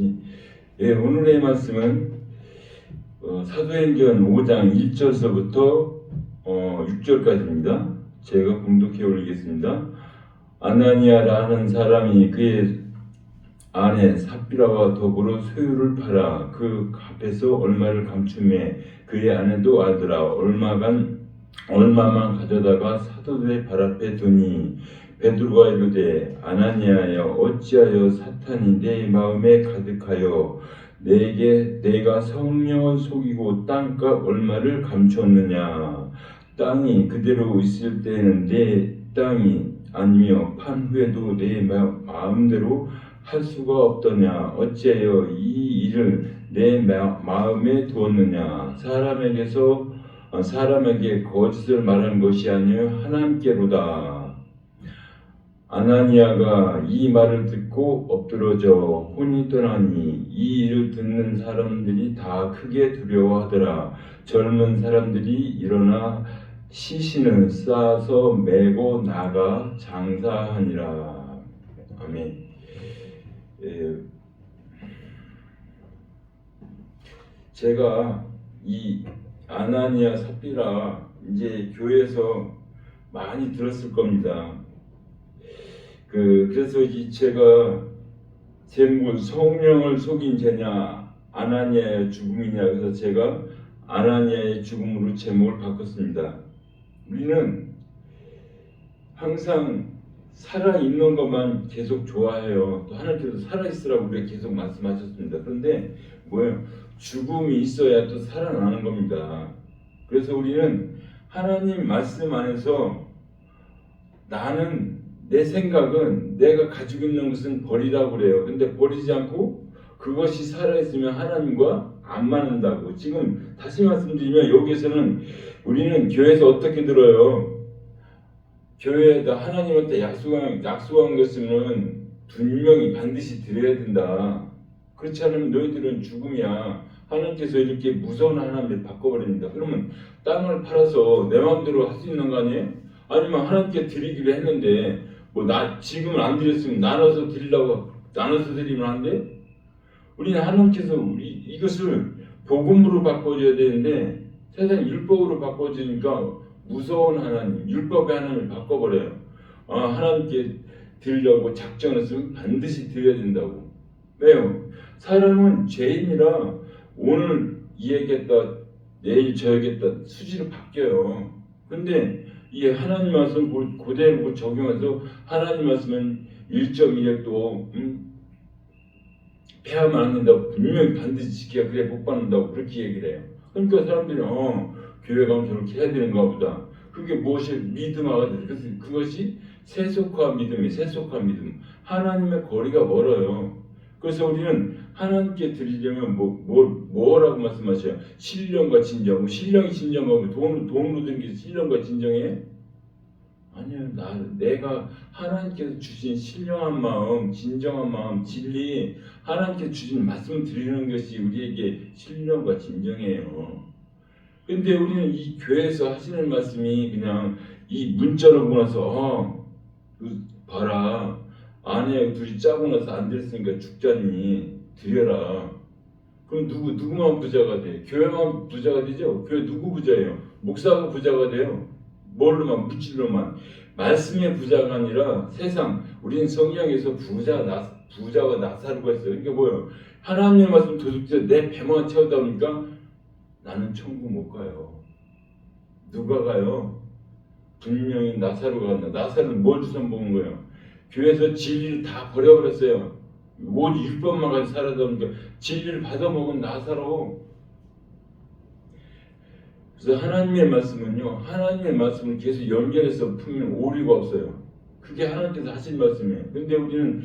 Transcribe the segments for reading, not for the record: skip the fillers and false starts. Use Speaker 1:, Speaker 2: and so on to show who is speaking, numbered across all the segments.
Speaker 1: 예, 오늘의 말씀은 사도행전 5장 1절서부터 6절까지입니다. 제가 봉독해 올리겠습니다. 아나니아라 하는 사람이 그의 아내 삽비라와 더불어 소유를 팔아 그 값에서 얼마를 감추매 그의 아내도 알더라. 얼마만 가져다가 사도들의 발 앞에 두니 베드로가 이르되 아나니아여 어찌하여 사탄이 내 마음에 가득하여 내가 성령을 속이고 땅값 얼마를 감추었느냐. 땅이 그대로 있을 때에는 내 땅이 아니며 판 후에도 내 마음대로 할 수가 없더냐. 어찌하여 이 일을 내 마음에 두었느냐. 사람에게 거짓을 말한 것이 아니요 하나님께로다. 아나니아가 이 말을 듣고 엎드러져 혼이 떠나니 이 일을 듣는 사람들이 다 크게 두려워하더라. 젊은 사람들이 일어나 시신을 싸서 메고 나가 장사하니라. 아멘. 제가 이 아나니아 삽비라 이제 교회에서 많이 들었을 겁니다. 그래서 제가 제목을 성령을 속인 죄냐 아나니아의 죽음이냐, 그래서 제가 아나니아의 죽음으로 제목을 바꿨습니다. 우리는 항상 살아있는 것만 계속 좋아해요. 또 하나님께서 살아있으라고 우리가 계속 말씀하셨습니다. 그런데 뭐예요? 죽음이 있어야 또 살아나는 겁니다. 그래서 우리는 하나님 말씀 안에서 내 생각은 내가 가지고 있는 것은 버리라고 그래요. 근데 버리지 않고 그것이 살아있으면 하나님과 안 맞는다고. 지금 다시 말씀드리면 여기에서는 우리는 교회에서 어떻게 들어요? 교회에다 하나님한테 약속한 것은 분명히 반드시 드려야 된다. 그렇지 않으면 너희들은 죽음이야. 하나님께서 이렇게 무서운 하나님을 바꿔버립니다. 그러면 땅을 팔아서 내 마음대로 할 수 있는 거 아니에요? 아니면 하나님께 드리기로 했는데 지금은 안 드렸으면 나눠서 드리면 안 돼? 우리는 하나님께서 이것을 복음으로 바꿔줘야 되는데 세상 율법으로 바꿔주니까 무서운 하나님, 율법의 하나님을 바꿔버려요. 하나님께 드리려고 작정했으면 반드시 드려야 된다고. 왜요? 사람은 죄인이라 오늘 이 얘기했다 내일 저 얘기했다 수지로 바뀌어요. 근데 이 하나님 말씀 그대로 적용해서 하나님 말씀은 1.1핵도 폐하면 안 된다고 분명히 반드시 지켜야 그래 복 받는다고 그렇게 얘기를 해요. 그러니까 사람들이 교회 가면 저렇게 해야 되는가 보다. 그게 무엇이 믿음화가 돼요. 그래서 그것이 세속화 믿음. 하나님의 거리가 멀어요. 그래서 우리는 하나님께 드리려면 뭐라고 말씀하셔요? 신령과 진정. 신령이 진정하면 돈으로 든 게 신령과 진정이에요? 아니요. 내가 하나님께서 주신 신령한 마음, 진정한 마음, 진리, 하나님께서 주신 말씀을 드리는 것이 우리에게 신령과 진정이에요. 근데 우리는 이 교회에서 하시는 말씀이 그냥 이 문자로 보고 나서 봐라, 아내 둘이 짜고 나서 안 됐으니까 죽자니 드려라. 그럼 누구만 부자가 돼? 교회만 부자가 되죠? 교회 누구 부자예요? 목사가 부자가 돼요. 뭘로만? 물질로만. 말씀의 부자가 아니라 세상. 우리는 성경에서 부자가 나사로가 있어요. 그러니까 뭐예요? 하나님의 말씀 도둑질 내 배만 채우다 보니까 나는 천국 못 가요. 누가 가요? 분명히 나사로가 간다. 나사로는 뭘 주선 보는 거예요? 교회에서 진리를 다 버려버렸어요. 오직 율법만 가지고 살아다 보니까 진리를 받아먹은 나사로. 그래서 하나님의 말씀을 계속 연결해서 풀면 오류가 없어요. 그게 하나님께서 하신 말씀이에요. 근데 우리는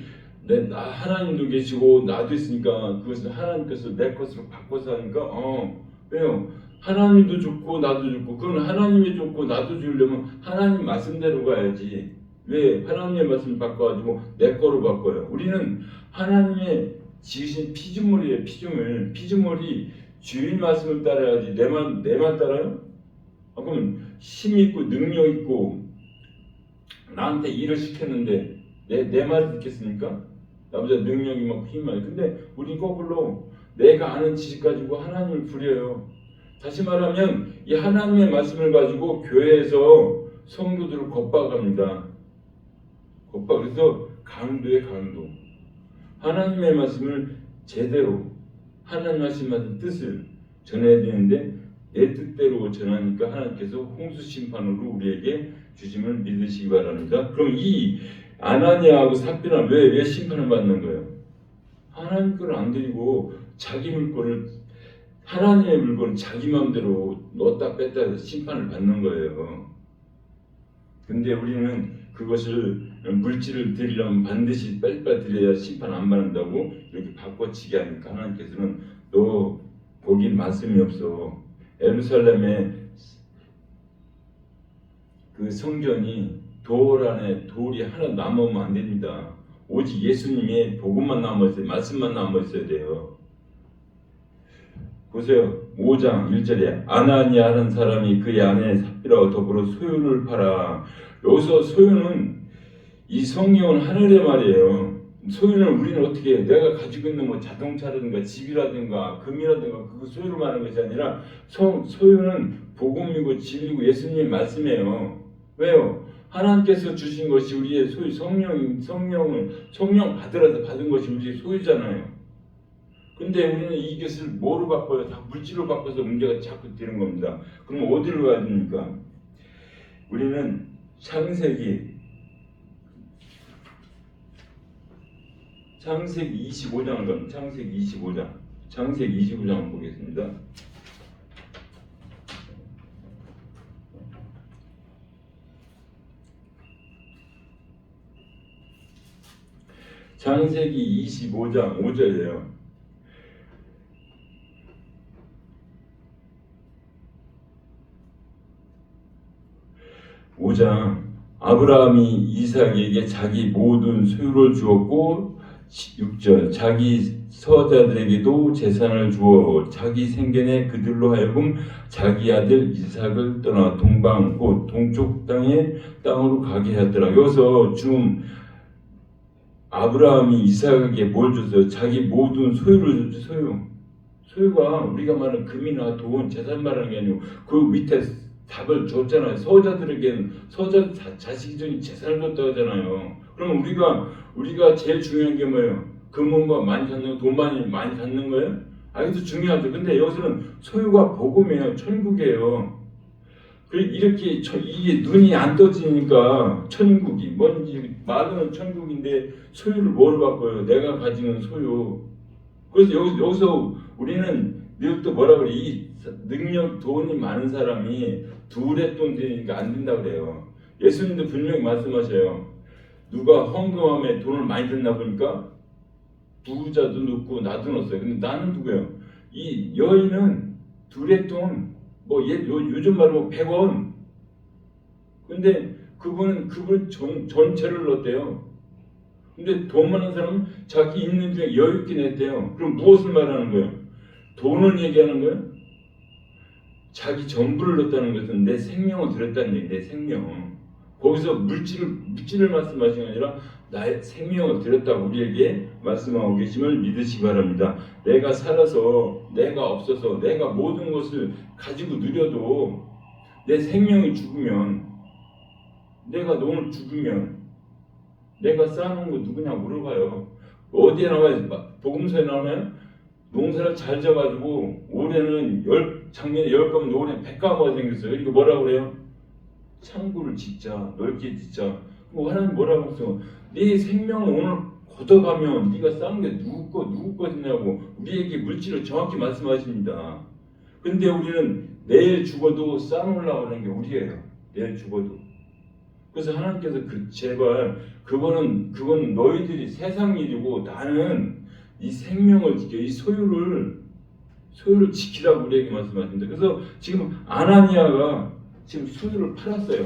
Speaker 1: 하나님도 계시고 나도 있으니까 그것을 하나님께서 내 것으로 바꿔서 하니까 왜요? 하나님도 좋고 나도 좋고. 그건 하나님이 좋고 나도 주려면 하나님 말씀대로 가야지. 왜 하나님의 말씀을 바꿔가지고 내 거로 바꿔요? 우리는 하나님의 지으신 피조물이에요. 피조물이 주인 말씀을 따라야지 내 말 따라요? 그럼 힘 있고 능력 있고 나한테 일을 시켰는데 내 말을 듣겠습니까? 나보다 능력이 막 힘이 많아요. 근데 우리 거꾸로 내가 아는 지식 가지고 하나님을 부려요. 다시 말하면 이 하나님의 말씀을 가지고 교회에서 성도들을 겁박합니다. 그래서 강도의 강도. 하나님의 말씀을 제대로 하나님 말씀하신 뜻을 전해야 되는데 내 뜻대로 전하니까 하나님께서 홍수 심판으로 우리에게 주심을 믿으시기 바랍니다. 그럼 이 아나니아하고 삽비라 왜 심판을 받는 거예요? 하나님 걸 안 드리고 자기 물건을 하나님의 물건을 자기 마음대로 넣었다 뺐다 해서 심판을 받는 거예요. 근데 우리는 그것을 물질을 드리려면 반드시 빨리빨리 드려야 심판 안 받는다고 이렇게 바꿔치기 하니까 하나님께서는 너 거긴 말씀이 없어. 예루살렘에 그 성전이 돌 안에 돌이 하나 남으면 안 됩니다. 오직 예수님의 복음만 남아있어요. 말씀만 남아있어야 돼요. 보세요. 5장 1절에 아나니아 하는 사람이 그의 아내 삽비라와 더불어 소유를 팔아. 여기서 소유는 이 성경은 하늘의 말이에요. 소유는 우리는 어떻게 해요? 내가 가지고 있는 뭐 자동차라든가 집이라든가 금이라든가 그거 소유를 말하는 것이 아니라 소유는 복음이고 진리고 예수님의 말씀이에요. 왜요? 하나님께서 주신 것이 우리의 소유, 성령 받으라서 받은 것이 우리의 소유잖아요. 근데 우리는 이것을 뭐로 바꿔요? 다 물질로 바꿔서 문제가 자꾸 되는 겁니다. 그럼 어디로 가야 됩니까? 우리는 창세기 25장을 가면 창세기 25장을 보겠습니다. 창세기 25장 5절이에요. 5장 아브라함이 이삭에게 자기 모든 소유를 주었고 6절 자기 서자들에게도 재산을 주어 자기 생견에 그들로 하여금 자기 아들 이삭을 떠나 동방 곧 동쪽 땅으로 가게 하였더라. 여기서 지금 아브라함이 이삭에게 뭘 줬어요? 자기 모든 소유를 줬죠. 소유가 우리가 말하는 금이나 돈, 재산 말하는 게 아니고 그 밑에 답을 줬잖아요. 서자들에게는 자식이 전 재산을 줬다고 하잖아요. 그럼 우리가 제일 중요한 게 뭐예요? 금은과 많이 갖는 거, 돈 많이 갖는 거예요? 이것도 중요하죠. 근데 여기서는 소유가 복음이에요. 천국이에요. 이렇게 이게 눈이 안 떠지니까 천국이 뭔지 말은 천국인데 소유를 뭐로 바꿔요? 내가 가지는 소유. 그래서 여기서 우리는 늘 또 뭐라 그래? 이 능력 돈이 많은 사람이 둘의 돈 되니까 안 된다 그래요. 예수님도 분명히 말씀하셔요. 누가 헌금함에 돈을 많이 줬나 보니까 부자도 넣고 나도 넣었어요. 근데 나는 누구예요? 이 여인은 둘의 돈, 요즘 말로 100원. 근데 그분은 전체를 넣었대요. 근데 돈 많은 사람은 자기 있는 중에 여유 있게 냈대요. 그럼 무엇을 말하는 거예요? 돈을 얘기하는 거예요? 자기 전부를 넣었다는 것은 내 생명을 드렸다는 얘기, 내 생명. 거기서 물질을 말씀하시는 게 아니라 나의 생명을 드렸다고 우리에게 말씀하고 계심을 믿으시기 바랍니다. 내가 살아서, 내가 없어서, 내가 모든 것을 가지고 누려도 내 생명이 죽으면, 내가 오늘 죽으면 내가 쌓아놓은 거 누구냐 물어봐요. 어디에 나와요? 복음서에 나오나요? 농사를 잘 져가지고 올해는 작년에 10가면 올해 100가마가 생겼어요. 이거 뭐라고 그래요? 창고를 짓자, 넓게 짓자. 하나님 뭐라고 했어? 네 생명을 오늘 걷어가면 네가 쌓은 게 누구 거냐고 우리에게 물질을 정확히 말씀하십니다. 근데 우리는 내일 죽어도 쌓아놓으려고 하는 게 우리예요. 내일 죽어도. 그래서 하나님께서 제발 그건 너희들이 세상 일이고 나는 이 생명을 지켜, 이 소유를 지키라고 우리에게 말씀하십니다. 그래서 지금 아나니아가 지금 소유를 팔았어요.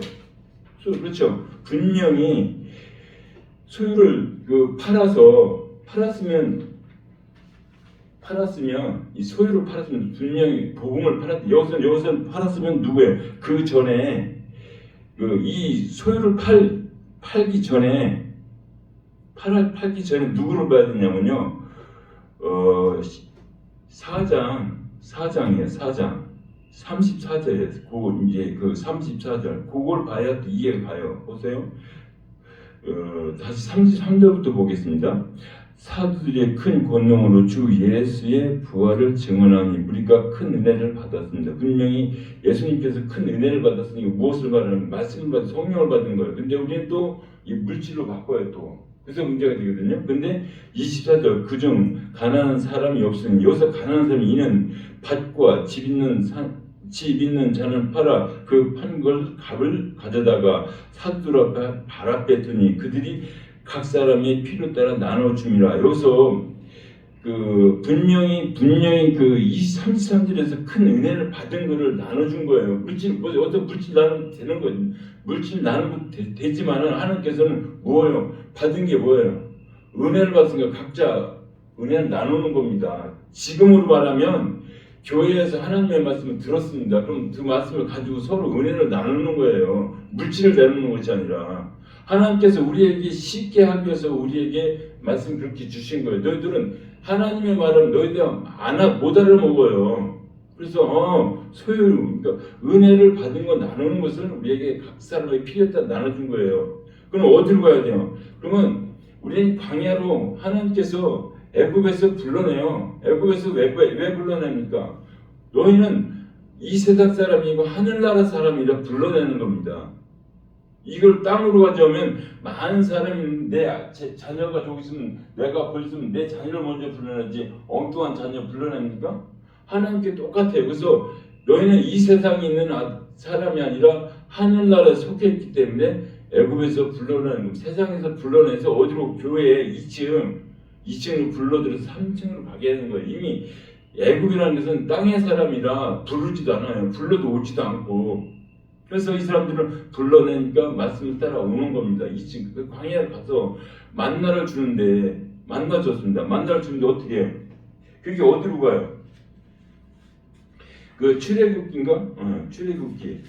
Speaker 1: 그렇죠? 분명히 소유를 팔았으면 이 소유를 팔았으면 분명히 복음을 팔았다. 여기서 팔았으면 누구예요? 그 전에 이 소유를 팔기 전에 팔기 전에 누구를 봐야 되냐면요. 4장이에요. 4장 34절에 그 이제 그 34절 그걸 봐야 또 이해가 가요. 보세요. 다시 33절부터 보겠습니다. 사도들의 큰 권능으로 주 예수의 부활을 증언하니 우리가 큰 은혜를 받았습니다. 분명히 예수님께서 큰 은혜를 받았으니 무엇을 받은 말씀을 받은 성령을 받은 거예요. 근데 우리는 또 이 물질로 바꿔요 또. 그래서 문제가 되거든요. 근데 24절 그중 가난한 사람이 없으니 여기서 가난한 사람이 이는 밭과 집 있는 자는 팔아 그 판 걸 값을 가져다가 사두들 앞에 발 앞에 두니 그들이 각 사람의 필요 따라 나눠 줍니다. 여기서 그 분명히 그 33절에서 큰 은혜를 받은 것을 나눠준 거예요. 물질 어떤 물질 나누면 되는 거예요. 물질 나누면 되지만은 하나님께서는 뭐예요? 받은 게 뭐예요? 은혜를 받으니까 각자 은혜를 나누는 겁니다. 지금으로 말하면 교회에서 하나님의 말씀을 들었습니다. 그럼 그 말씀을 가지고 서로 은혜를 나누는 거예요. 물질을 나누는 것이 아니라 하나님께서 우리에게 쉽게 하기 위해서 우리에게 말씀 그렇게 주신 거예요. 너희들은 하나님의 말을 너희들 못 알아먹어요. 그래서 그러니까 은혜를 받은 거 나누는 것을 우리에게 각 사람의 필요에 따라 나눠준 거예요. 그럼 어디로 가야 돼요? 그러면 우리는 광야로 하나님께서 애굽에서 불러내요. 애굽에서 왜 불러냅니까? 너희는 이 세상 사람이고 하늘나라 사람이라 불러내는 겁니다. 이걸 땅으로 가져오면 많은 사람이 내 자녀가 저기 있으면 내가 거기 있으면 내 자녀를 먼저 불러내지 엉뚱한 자녀 불러냅니까? 하나님께 똑같아요. 그래서 너희는 이 세상에 있는 사람이 아니라 하늘나라에 속해 있기 때문에 애굽에서 불러내는 세상에서 불러내서 어디로 교회에 2층으로 불러들여서 3층으로 가게 하는 거예요. 이미 애굽이라는 것은 땅의 사람이라 부르지도 않아요. 불러도 오지도 않고. 그래서 이 사람들을 불러내니까 말씀을 따라오는 겁니다. 2층 그 광야에 가서 만나를 주는데 만나 줬습니다. 만나를 주는데 어떻게 해요? 그게 어디로 가요? 그 출애굽기인가? 출애굽기.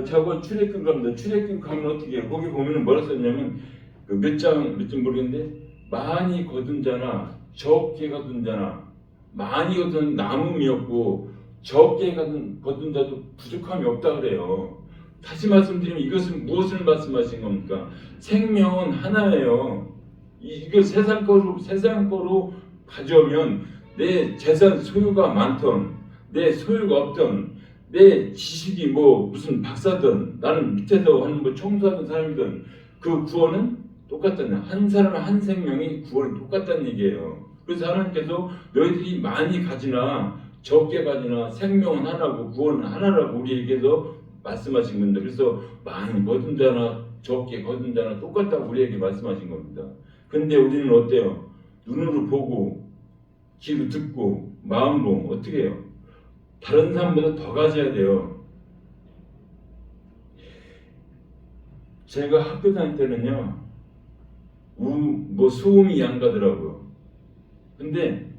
Speaker 1: 저거 출애굽기 갑니다. 출애굽기 가면 어떻게 해요? 거기 보면은 뭐라 썼냐면 그 몇 장 모르겠는데 많이 거둔 자나 적게 거둔 자나 많이 거둔 남음이 없고 적게 거둔 자도 부족함이 없다 그래요. 다시 말씀드리면 이것은 무엇을 말씀하신 겁니까? 생명은 하나예요. 이거 세상 거로 가져오면 내 재산 소유가 많던 내 소유가 없던 내 지식이 뭐 무슨 박사든 나는 밑에서 하는 뭐 청소하던 사람이든 그 구원은 똑같다는 한 사람 한 생명이 구원이 똑같다는 얘기예요. 그래서 하나님께서 너희들이 많이 가지나 적게 가지나 생명은 하나고 구원은 하나라고 우리에게서 말씀하신 겁니다. 그래서 많이 거둔 자나 적게 거둔 자나 똑같다고 우리에게 말씀하신 겁니다. 근데 우리는 어때요? 눈으로 보고 귀로 듣고 마음으로 어떻게 해요? 다른 사람보다 더 가져야 돼요. 제가 학교 다닐 때는요 수음이 양가더라고요. 근데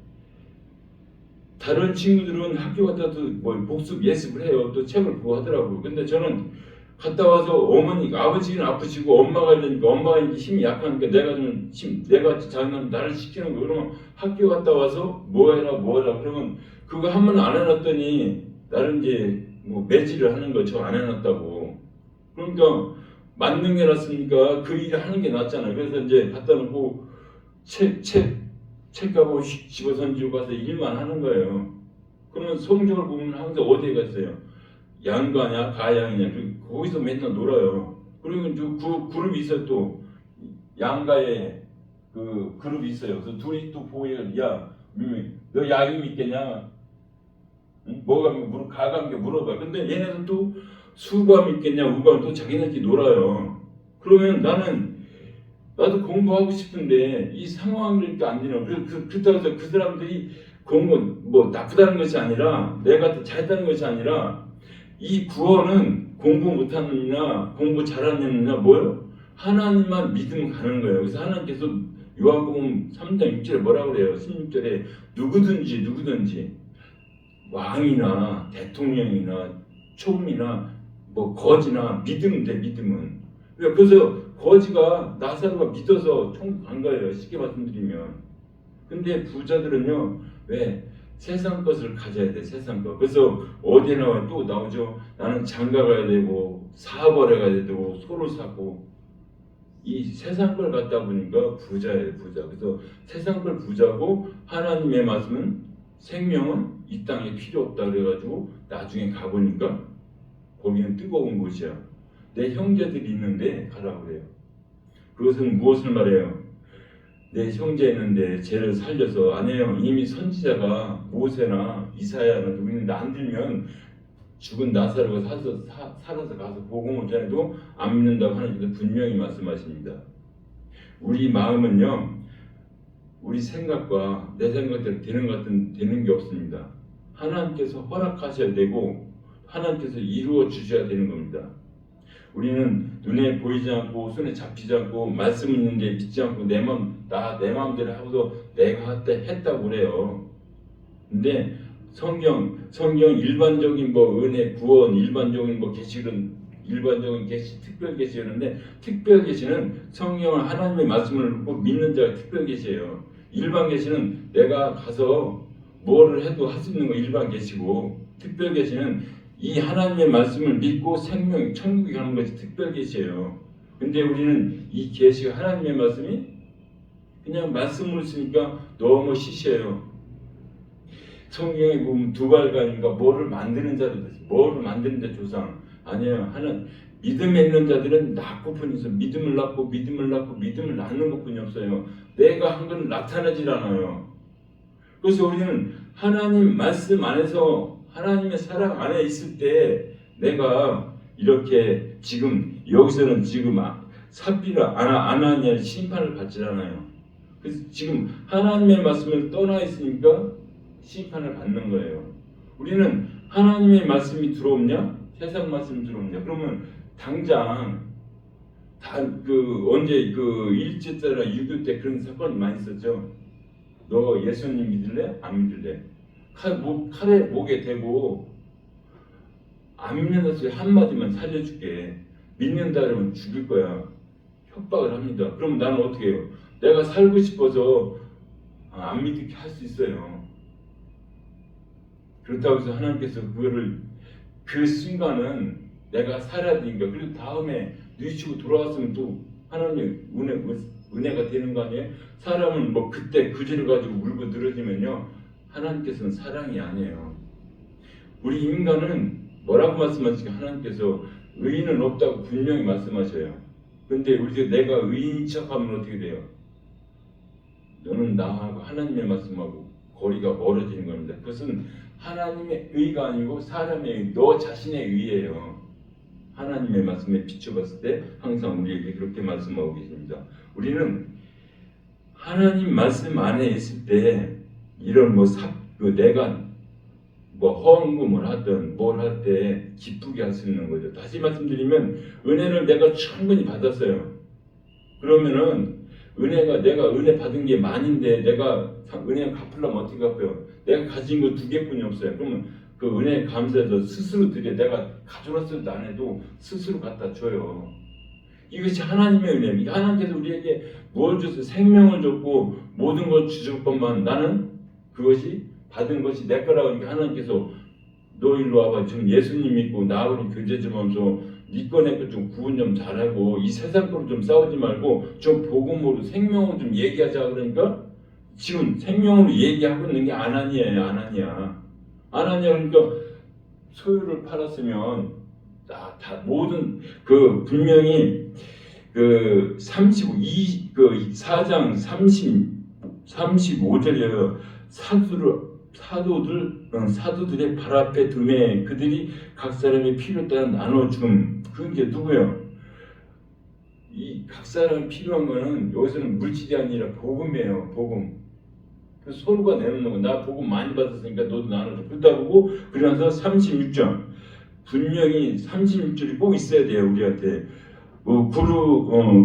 Speaker 1: 다른 친구들은 학교 갔다도 뭐 복습 예습을 해요. 또 책을 보고 하더라고요. 근데 저는 갔다 와서 아버지는 아프시고 엄마가 이러니까 엄마가 이제 힘이 약하니까 내가 자기는 나를 시키는 거. 그러면 학교 갔다 와서 뭐해라 그러면 그거 한 번 안 해놨더니 나를 이제 뭐 매질을 하는 거 저 안 해놨다고. 그러니까 맞는 게 낫으니까 그 일을 하는 게 낫잖아요. 그래서 이제 갖다 놓고 책가고 집어 던지고 가서 일만 하는 거예요. 그러면 성적을 보면 항상 어디에 갔어요? 양가냐 가양이냐 거기서 맨날 놀아요. 그리고 그 그룹이 있어요. 또 양가에 그 그룹이 있어요. 그래서 둘이 또 보여요. 야, 너 야유 믿겠냐? 응? 가감 게 물어봐. 근데 얘네들 또 수감 있겠냐 우감 또 자기네끼리 놀아요. 그러면 나도 공부하고 싶은데 이 상황이 안 되는. 그렇다고 해서 그 사람들이 공부 뭐 나쁘다는 것이 아니라 내가 잘했다는 것이 아니라 이 구원은 공부 못하느냐 공부 잘하느냐 뭐요? 하나님만 믿으면 가는 거예요. 그래서 하나님께서 요한복음 3장 6절에 뭐라고 그래요? 16절에 누구든지 왕이나 대통령이나 총리나 뭐 거지나 믿으면 돼. 믿으면 그래서 거지가 나사로가 믿어서 천국 간 거예요. 쉽게 말씀드리면. 근데 부자들은요, 왜? 세상 것을 가져야 돼, 세상 것. 그래서 어디에 나와 또 나오죠. 나는 장가 가야 되고, 사업을 해야 되고, 소를 사고. 이 세상 걸 갖다 보니까 부자예요, 부자. 그래서 세상 걸 부자고, 하나님의 말씀은 생명은 이 땅에 필요 없다 그래가지고, 나중에 가보니까, 거기는 뜨거운 곳이야. 내 형제들이 있는데 가라고 그래요. 그것은 무엇을 말해요? 내 형제 있는데 쟤를 살려서 안 해요. 이미 선지자가 모세나 이사야나 누구 있는데 안 들면 죽은 나사로가 살아서 가서 복음을 전해도 안 믿는다고 하나님께서 분명히 말씀하십니다. 우리 마음은요, 우리 생각과 내 생각대로 되는 게 없습니다. 하나님께서 허락하셔야 되고 하나님께서 이루어 주셔야 되는 겁니다. 우리는 눈에 보이지 않고 손에 잡히지 않고 말씀 있는데 믿지 않고 내 마음대로 하고서 내가 했다고 그래요. 근데 성경 일반적인 은혜 구원 일반적인 계시는 일반적인 계시 특별 계시였는데 특별 계시는 성경을 하나님의 말씀을 꼭 믿는 자가 특별 계시예요. 일반 계시는 내가 가서 뭐를 해도 할 수 있는 거 일반 계시고 특별 계시는 이 하나님의 말씀을 믿고 생명, 천국에 가는 것이 특별 계시예요. 근데 우리는 이 계시가 하나님의 말씀이 그냥 말씀으로 쓰니까 너무 시시해요. 성경에 보면 두발간인가 뭐를 만드는 자들, 뭐를 만드는 자 조상 아니에요. 믿음에 있는 자들은 낳고뿐이 있어. 믿음을 낳고 믿음을 낳는 것뿐이 없어요. 내가 한 건 나타나질 않아요. 그래서 우리는 하나님 말씀 안에서 하나님의 사랑 안에 있을 때 내가 이렇게 지금 여기서는 지금 삽비라 아나니아의 심판을 받질 않아요. 그래서 지금 하나님의 말씀을 떠나 있으니까 심판을 받는 거예요. 우리는 하나님의 말씀이 들어오냐? 세상 말씀이 들어오냐? 그러면 당장 언제 일제때나 6.25 때 그런 사건이 많이 있었죠. 너 예수님 믿을래? 안 믿을래? 칼에 목에 대고 안 믿는다 소리 한마디만 살려줄게. 믿는다 그러면 죽일 거야. 협박을 합니다. 그럼 나는 어떻게 해요? 내가 살고 싶어서 안 믿게 할 수 있어요. 그렇다고 해서 하나님께서 그 순간은 내가 살아야 되니까 그리고 다음에 뉘치고 돌아왔으면 또 하나님의 은혜가 되는 거 아니에요? 사람은 그때 그지를 가지고 물고 늘어지면요 하나님께서는 사랑이 아니에요. 우리 인간은 뭐라고 말씀하시죠? 하나님께서 의인은 없다고 분명히 말씀하셔요. 근데 내가 의인인 척하면 어떻게 돼요? 너는 나하고 하나님의 말씀하고 거리가 멀어지는 겁니다. 그것은 하나님의 의가 아니고 사람의 의, 너 자신의 의예요. 하나님의 말씀에 비춰봤을 때 항상 우리에게 그렇게 말씀하고 계십니다. 우리는 하나님 말씀 안에 있을 때 이런 내가 허언금을 하든 뭘 할 때 기쁘게 할 수 있는 거죠. 다시 말씀드리면 은혜를 내가 충분히 받았어요. 그러면은 내가 은혜 받은 게 많은데 내가 은혜 갚으려면 어떻게 갚아요? 내가 가진 거 2개뿐이 없어요. 그러면 그 은혜에 감사해서 스스로 내가 가져왔어도 안 해도 스스로 갖다 줘요. 이것이 하나님의 은혜입니다. 하나님께서 우리에게 뭘 줘서 생명을 줬고 모든 걸 주실 것만 나는 그것이 받은 것이 내 거라고 하니까 하나님께서 너 일로 와봐. 지금 예수님 믿고 나하고 교제 좀 하면서 네 거 내 거 좀 구분 좀 잘하고 이 세상 거로 좀 싸우지 말고 좀 복음으로 생명으로 좀 얘기하자. 그러니까 지금 생명으로 얘기하고 있는 게 아나니아 그러니까 소유를 팔았으면 모든 분명히 4장 35절이에요. 사도들의 발 앞에 두매 그들이 각 사람의 필요에 따라 나눠줌. 그게 누구예요? 이 각 사람 필요한 거는 여기서는 물질이 아니라 복음이에요. 복음. 그래서 서로가 내놓는 거. 나 복음 많이 받았으니까 너도 나눠줘. 그렇다고 그러면서 36절 분명히 36절이 꼭 있어야 돼요. 우리한테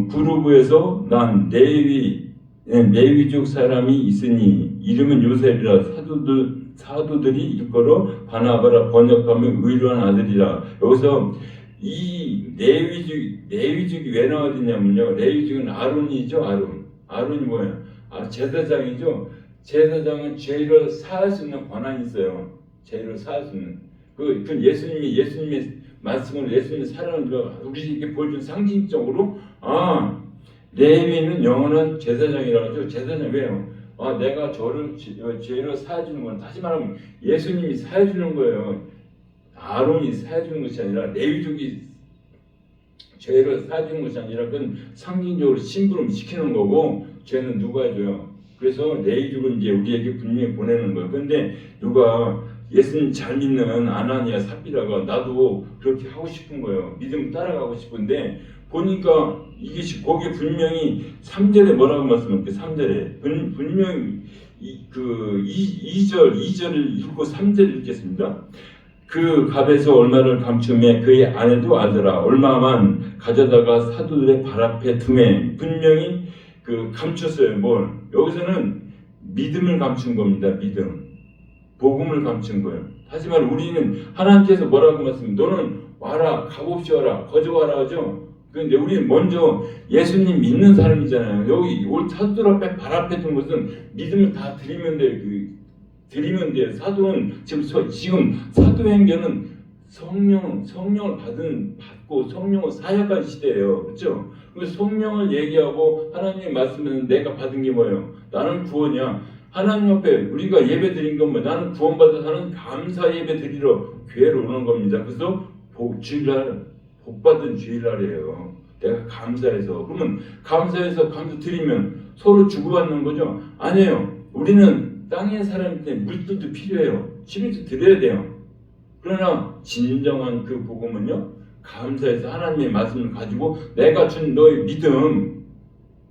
Speaker 1: 구루브에서 난 레위족 사람이 있으니 이름은 요셉이라 사도들이 일컬어 바나바라 번역하면 의로한 아들이라. 여기서 이 레위족이 왜 나왔냐면요. 레위족은 아론이죠. 아론이 뭐예요? 제사장이죠. 제사장은 죄를 사할 수 있는 권한이 있어요. 죄를 사할 수 있는. 그 예수님의 말씀으로 예수님의 사랑을 우리에게 보여준 상징적으로 레위는 영원한 제사장이라고 하죠. 제사장 왜요? 내가 죄를 사해주는 건 다시 말하면 예수님이 사해주는 거예요. 아론이 사해주는 것이 아니라 레위족이 죄를 사해주는 것이 아니라 그건 상징적으로 심부름 시키는 거고 죄는 누가 해줘요? 그래서 레위족은 이제 우리에게 분명히 보내는 거예요. 그런데 누가 예수님 잘 믿는 아나니아 삽비라가 나도 그렇게 하고 싶은 거예요. 믿음 따라가고 싶은데 보니까 이것이 거기에 분명히 3절에 뭐라고 말씀할게요. 3절에 분명히 2절을 읽고 3절을 읽겠습니다. 그 값에서 얼마를 감추매 그의 아내도 아들아 얼마만 가져다가 사도들의 발 앞에 두매. 분명히 감췄어요. 뭘? 여기서는 믿음을 감춘 겁니다. 믿음. 복음을 감춘 거예요. 하지만 우리는 하나님께서 뭐라고 말씀하시면 너는 와라 값없이 와라 거저와라 하죠. 그런데 우리는 먼저 예수님 믿는 사람이잖아요. 여기 올 사도들 앞에 발 앞에 둔 것은 믿음을 다 드리면 돼요. 드리면 돼요. 사도는 지금 사도행전은 성령을 받고 성령을 사역한 시대예요. 그렇죠? 그래서 성령을 얘기하고 하나님의 말씀은 내가 받은 게 뭐예요? 나는 구원이야. 하나님 앞에 우리가 예배 드린 건 뭐 나는 구원받아서 하는 감사 예배 드리러 교회로 오는 겁니다. 그래서 주일날 복받은 주일날이에요. 내가 감사해서. 그러면 감사해서 감사 드리면 서로 주고받는 거죠? 아니에요. 우리는 땅의 사람인데 물질도 필요해요. 11조 드려야 돼요. 그러나 진정한 그 복음은요. 감사해서 하나님의 말씀을 가지고 내가 준 너의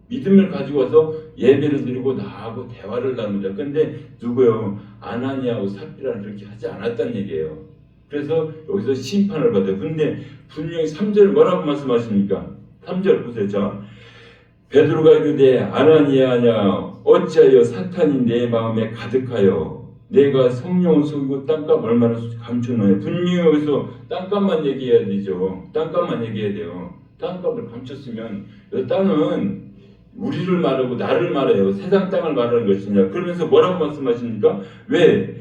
Speaker 1: 믿음을 가지고 와서 예배를 드리고 나하고 대화를 나누자. 근데 누구요? 아나니아하고 삽비라는 그렇게 하지 않았다는 얘기예요. 그래서 여기서 심판을 받아요. 근데 분명히 3절 뭐라고 말씀하십니까? 3절 보세요. 자, 베드로가 이르되 아나니아냐 어찌하여 사탄이 내 마음에 가득하여 내가 성령을 속이고 땅값 얼마나 감추노냐. 분명히 여기서 땅값만 얘기해야 되죠. 땅값만 얘기해야 돼요. 땅값을 감췄으면 이 땅은 우리를 말하고 나를 말해요. 세상 땅을 말하는 것이냐. 그러면서 뭐라고 말씀하십니까? 왜?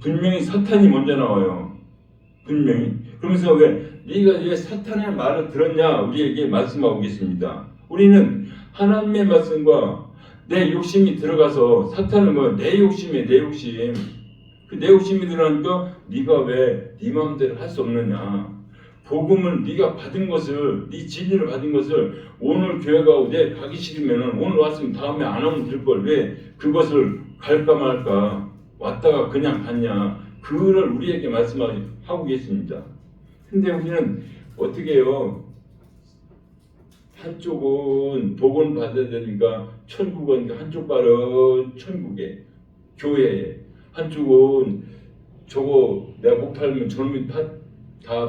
Speaker 1: 분명히 사탄이 먼저 나와요. 분명히. 그러면서 네가 왜 사탄의 말을 들었냐? 우리에게 말씀하고 계십니다. 우리는 하나님의 말씀과 내 욕심이 들어가서 사탄은 내 욕심이에요. 내 욕심. 그 내 욕심이 들어가니까 네가 왜 네 마음대로 할 수 없느냐. 복음을 네가 받은 것을 네 진리를 받은 것을 오늘 교회 가고 내 가기 싫으면 오늘 왔으면 다음에 안 오면 될 걸 왜 그것을 갈까 말까 왔다가 그냥 갔냐. 그걸 우리에게 말씀하고 계십니다. 근데 우리는 어떻게 해요? 한쪽은 복음 받아야 되니까 천국은 한쪽 발은 천국에 교회에 한쪽은 저거 내가 못 팔면 저놈이 다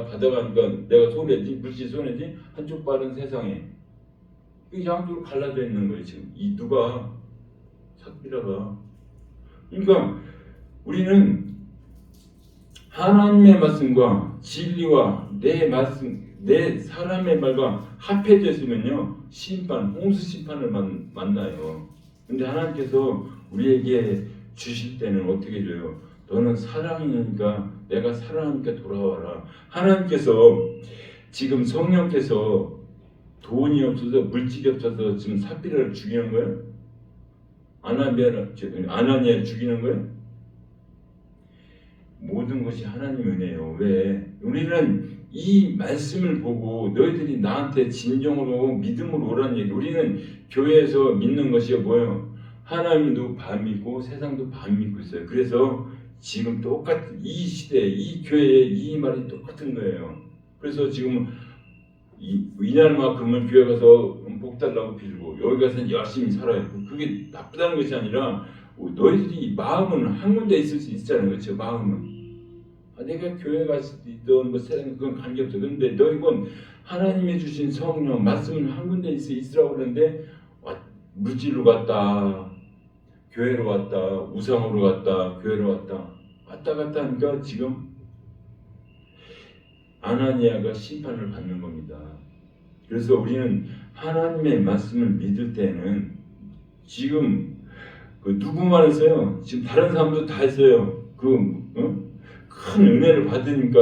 Speaker 1: 받아가니까 내가 손해지 물질 손해지 한쪽 발은 세상에 이 양쪽으로 갈라져 있는 거예요. 지금 이 누가 삽비라가. 그러니까 우리는 하나님의 말씀과 진리와 내 말씀 내 사람의 말과 합해져 있으면요 홍수 심판을 만나요. 근데 하나님께서 우리에게 주실 때는 어떻게 줘요? 너는 사랑이니까 내가 사랑하니까 돌아와라. 하나님께서 지금 성령께서 돈이 없어서 물질이 없어서 지금 삽비라를 죽이는 거예요? 아나니아를 죽이는 거예요? 모든 것이 하나님 은혜예요. 왜? 우리는 이 말씀을 보고 너희들이 나한테 진정으로 믿음으로 오라는 얘기. 우리는 교회에서 믿는 것이 뭐예요? 하나님도 반 믿고 세상도 반 믿고 있어요. 그래서 지금 똑같은 이 시대, 이 교회에 이 말이 똑같은 거예요. 그래서 지금 이날만큼은 교회 가서 복 달라고 빌고 여기 가서는 열심히 살아요. 그게 나쁘다는 것이 아니라 너희들이 마음은 한 군데 있을 수 있잖아요. 그렇죠? 마음은. 내가 교회 갔을 때 있던 세상 그건 관계없어. 그런데 너희는 하나님이 주신 성령 말씀은 한 군데 있으라고 그러는데 물질로 갔다 교회로 갔다 우상으로 갔다 교회로 갔다 하니까 지금 아나니아가 심판을 받는 겁니다. 그래서 우리는 하나님의 말씀을 믿을 때는 지금 누구만 했어요? 지금 다른 사람도 다 했어요. 큰 은혜를 받으니까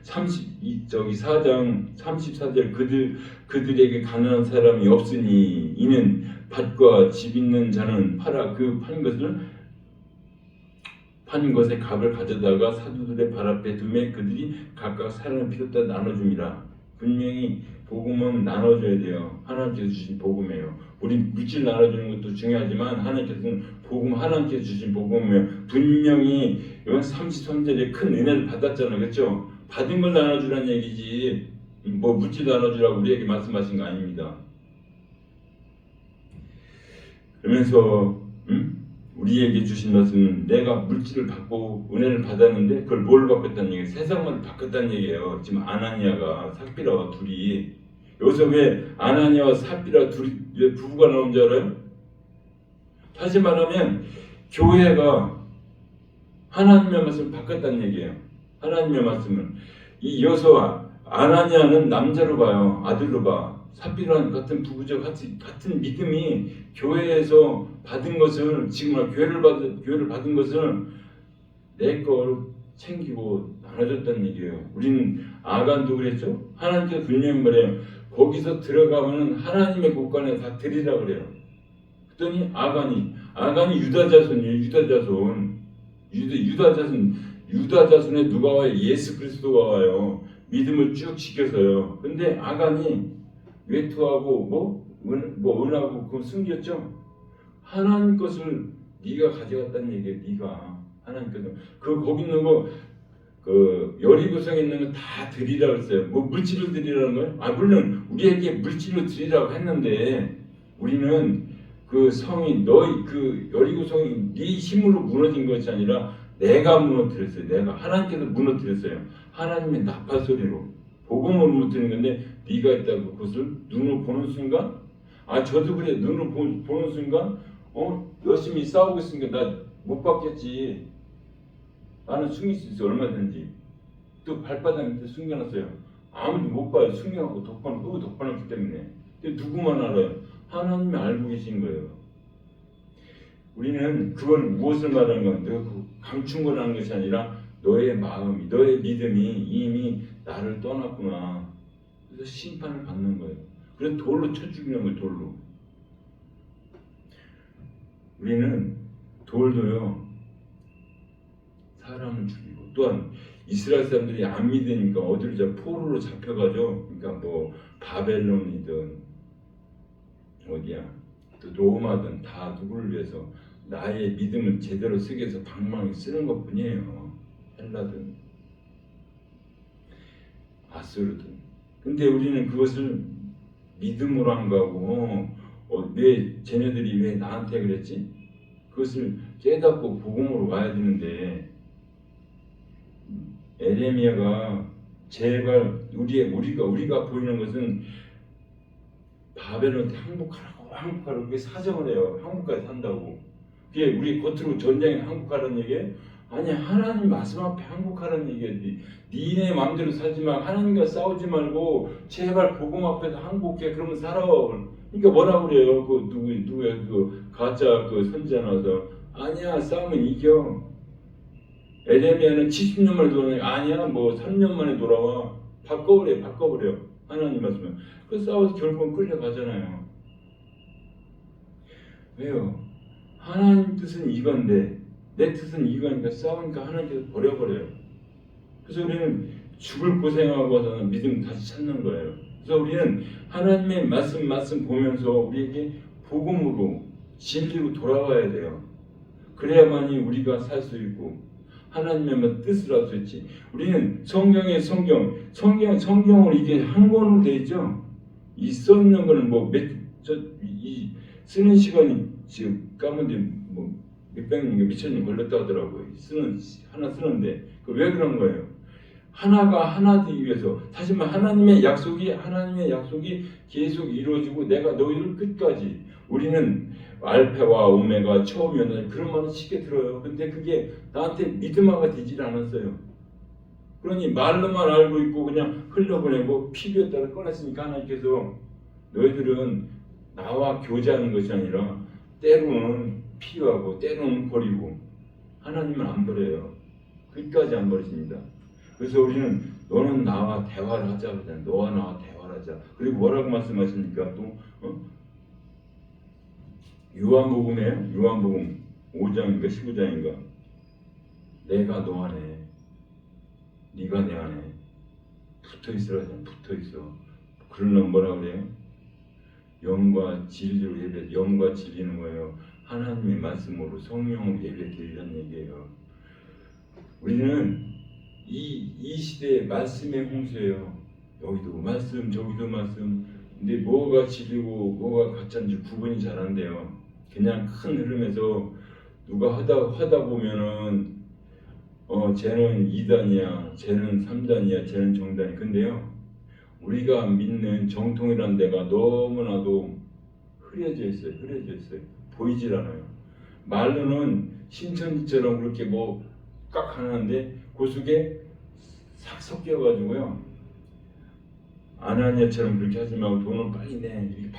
Speaker 1: 4장 34절 그들에게 가난한 사람이 없으니 이는 밭과 집 있는 자는 팔아 판 것의 값을 가져다가 사도들의 발 앞에 두매 그들이 각각 사람을 필요다 나눠줍니다. 분명히 복음은 나눠줘야 돼요. 하나님께서 주신 복음이에요. 우리 물질 나눠주는 것도 중요하지만 하나님께서는 하나님께서 주신 복음이에요. 분명히 33절에 큰 은혜를 받았잖아요. 그렇죠? 받은 걸 나눠주라는 얘기지 뭐 물질 나눠주라고 우리에게 말씀하신 거 아닙니다. 그러면서 우리에게 주신 말씀은 내가 물질을 받고 은혜를 받았는데 그걸 뭘 바꿨다는 얘기예요? 세상을 바꿨다는 얘기예요. 지금 아나니아가 삽비라와 둘이 여기서 왜 아나니아와 삽비라 둘이 왜 부부가 나온 줄 알아요? 다시 말하면 교회가 하나님의 말씀을 바꿨다는 얘기예요. 하나님의 말씀을 이 여서와 아나니아는 남자로 봐요. 아들로 봐. 삽비라는 같은 부부적 같은 믿음이 교회에서 받은 것을 지금 교회를 받은 것을 내 걸 챙기고 나눠줬다는 얘기예요. 우리는 아간도 그랬죠. 하나님께서 분명히 말해요. 거기서 들어가면 하나님의 곳간에 다 드리라 그래요. 그랬더니 아간이 유다 자손이에요. 유다 자손에 누가 와요? 예수 그리스도가 와요. 믿음을 쭉 지켜서요. 근데 아간이 외투하고 은하고 그거 숨겼죠. 하나님 것을 네가 가져갔다는 얘기예요. 네가 하나님께서 거기 있는 거 여리고성에 있는 거 다 드리라 그랬어요. 뭐 물질을 드리라는 거예요? 물론 우리에게 물질로 드리라고 했는데 우리는 그 성이 여리고성이 네 힘으로 무너진 것이 아니라 내가 무너뜨렸어요. 내가 하나님께서 무너뜨렸어요. 하나님의 나팔 소리로 복음을 무너뜨리는 건데 네가 있다고 그것을 눈으로 보는 순간 저도 그래. 눈으로 보는 순간 열심히 싸우고 있으니까 나 못 받겠지. 나는 숨길 수 있어. 얼마든지. 또 발바닥 밑에 숨겨놨어요. 아무도 못 봐요. 숨겨놓고 덮어놨기 때문에. 근데 누구만 알아요? 하나님이 알고 계신 거예요. 우리는 그걸 무엇을 말하는 건데 감춘거라는 것이 아니라 너의 마음이, 너의 믿음이 이미 나를 떠났구나. 그래서 심판을 받는 거예요. 그래서 돌로 쳐 죽이는 거예요. 돌로. 우리는 돌도요 사람을 죽이고 또한 이스라엘 사람들이 안 믿으니까 어디로 포로로 잡혀가죠. 그러니까 뭐 바벨론이든 어디야 또 로마든 다 누구를 위해서 나의 믿음을 제대로 쓰기 위해서 방망이 쓰는 것뿐이에요. 헬라든 아수르든. 근데 우리는 그것을 믿음으로 한 거고 왜 쟤네들이 왜 나한테 그랬지? 그것을 깨닫고 복음으로 와야 되는데 에레미야가 제발 우리가 보이는 것은 바벨론한테 항복하라고 그게 사정을 해요. 항복까지 산다고. 그게 우리 겉으로 전쟁에 항복하라는 얘기예요? 아니 하나님 말씀 앞에 항복하라는 얘기예요. 니네 마음대로 살지 마. 하나님과 싸우지 말고 제발 복음 앞에서 항복해. 그러면 살아. 그러니까 뭐라 그래요? 누구야? 가짜 선지자 나와서 아니야 싸우면 이겨. 에레미야는 70년 만에 돌아오니까 아니야 뭐 3년 만에 돌아와. 바꿔버려. 하나님 말씀은. 그 싸워서 결국은 끌려가잖아요. 왜요? 하나님 뜻은 이건데 내 뜻은 이거니까 싸우니까 하나님께서 버려버려요. 그래서 우리는 죽을 고생하고서는 믿음 다시 찾는 거예요. 그래서 우리는 하나님의 말씀 보면서 우리에게 복음으로 진리로 돌아와야 돼요. 그래야만이 우리가 살 수 있고 하나님의 뜻을 알 수 있지. 우리는 성경으로 이게 한 권으로 되어 있죠. 이 써있는 거는 쓰는 시간이 지금 까만데 몇백 년, 몇천 년 걸렸다 하더라고요. 하나 쓰는데 왜 그런 거예요? 하나 되기 위해서. 사실 하나님의 약속이 계속 이루어지고 내가 너희를 끝까지. 우리는 알파와 오메가 처음이었는데 그런 말은 쉽게 들어요. 근데 그게 나한테 믿음화가 되질 않았어요. 그러니 말로만 알고 있고 그냥 흘려보내고 피부에 따라 꺼냈으니까 하나님께서 너희들은 나와 교제하는 것이 아니라 때로는 피하고 때로는 버리고 하나님은 안 버려요. 끝까지 안 버리십니다. 그래서 우리는 너는 나와 대화를 하자 그러잖아요. 너와 나와 대화를 하자. 그리고 뭐라고 말씀하십니까? 또 요한복음에 요한복음 5장인가 15장인가 내가 너 안에 네가 내 안에 붙어있으라잖아. 붙어있어. 그러려면 뭐라 그래요? 영과 진리로 예배, 영과 진리는 뭐예요? 하나님의 말씀으로 성령으로 예배 드리라는 얘기예요. 우리는 이 시대의 말씀의 홍수예요. 여기도 말씀, 저기도 말씀. 근데 뭐가 진리고 뭐가 가짜인지 구분이 잘 안 돼요. 그냥 큰 흐름에서 누가 하다 보면은 쟤는 2단이야, 쟤는 3단이야, 쟤는 정단이야. 근데요, 우리가 믿는 정통이라는 데가 너무나도 흐려져 있어요. 흐려져 있어요. 보이질 않아요. 말로는 신천지처럼 그렇게 뭐 깍 하는데 그 속에 싹 섞여가지고요. 아나니아처럼 그렇게 하지 말고 돈을 빨리 내. 이렇게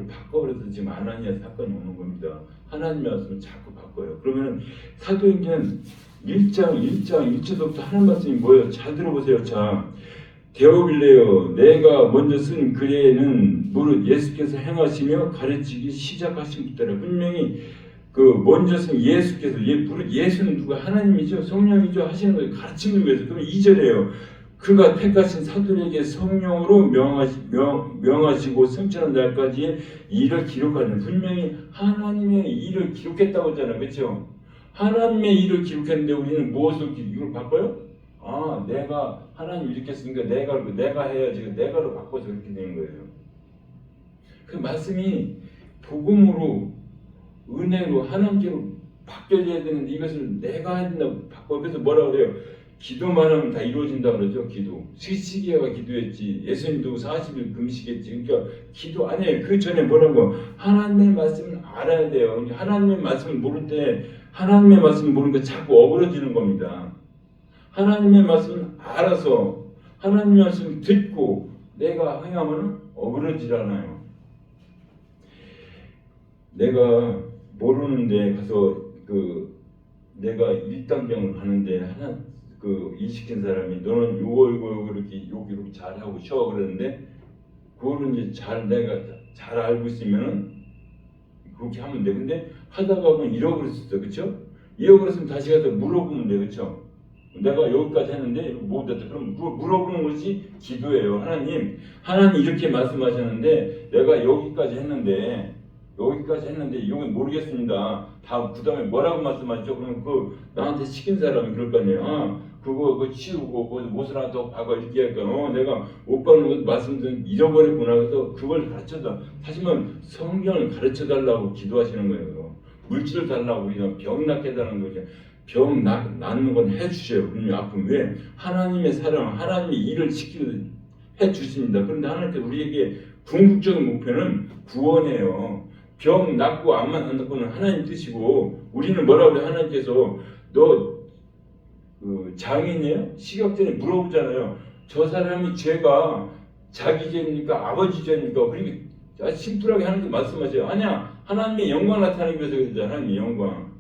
Speaker 1: 바꿔버려서 지금 아나니아 사건이 오는 겁니다. 하나님의 말씀을 자꾸 바꿔요. 그러면 사도행전 1절부터 하는 말씀이 뭐예요? 잘 들어보세요. 자, 데오빌레요, 내가 먼저 쓴 글에는 무릇 예수께서 행하시며 가르치기 시작하신 분들은 분명히 그 먼저 쓴 예수께서 예수는 누가 하나님이죠, 성령이죠 하시는 걸 가르치는 위해서. 그럼 2절에요. 그가 택하신 사도에게 성령으로 명하시고 승천한 날까지 일을 기록하는, 분명히 하나님의 일을 기록했다고 하잖아요. 그렇죠? 하나님의 일을 기록했는데 우리는 무엇을 이걸 바꿔요? 내가 하나님 이렇게 했으니까 내가 해야지. 내가로 바꿔서 그렇게 되는 거예요. 그 말씀이 복음으로 은혜로 하나님께로 바뀌어져야 되는데 이것을 내가 한다고 바꿔. 그래서 뭐라 그래요? 기도만 하면 다 이루어진다 그러죠. 기도. 시기야가 기도했지. 예수님도 40일 금식했지. 그러니까 기도 아니에요. 그 전에 뭐라고? 하나님의 말씀을 알아야 돼요. 하나님의 말씀을 모를 때 하나님의 말씀을 모르니까 자꾸 어그러지는 겁니다. 하나님의 말씀을 알아서 하나님의 말씀을 듣고 내가 행하면 어그러지잖아요. 내가 모르는데 가서 내가 일당경을 가는데 하나 일 시킨 사람이 너는 요거 이렇게 잘하고 쉬어 그러는데 그거를 이제 내가 잘 알고 있으면은 그렇게 하면 돼. 근데 하다가 보면 잃어버렸어. 그렇죠? 잃어버렸으면 다시 가서 물어보면 돼. 그렇죠? 내가 여기까지 했는데 못 했다. 그럼 물어보는 것이 기도예요. 하나님 이렇게 말씀하셨는데 내가 여기까지 했는데 이건 모르겠습니다. 그 다음에 뭐라고 말씀하셨죠? 그럼 나한테 시킨 사람이 그럴 거 아니에요. 그거 치우고 거기서 못을 하나 더 박아 이렇게 할까? 내가 오빠는 말씀 좀 잃어버렸구나. 그래서 그걸 가르쳐다. 하지만 성경을 가르쳐달라고 기도하시는 거예요. 물질을 달라고 그냥 병 낫게 해달라는 거죠. 병 낫는 건 해주셔요. 그러면 아픔 왜? 하나님의 사랑, 하나님의 일을 해주십니다. 그런데 하나님께서 우리에게 궁극적인 목표는 구원이에요. 병 낫고 암만 낫고는 하나님 뜻이고, 우리는 뭐라고 그래? 하나님께서 너 장인이에요? 시각전에 물어보잖아요. 저 사람이 죄가 자기 죄입니까? 아버지 죄입니까? 그러니까 심플하게 하나님께 말씀하세요. 아니야, 하나님의 영광 나타나기 위해서 그러잖아요. 하나님의 영광.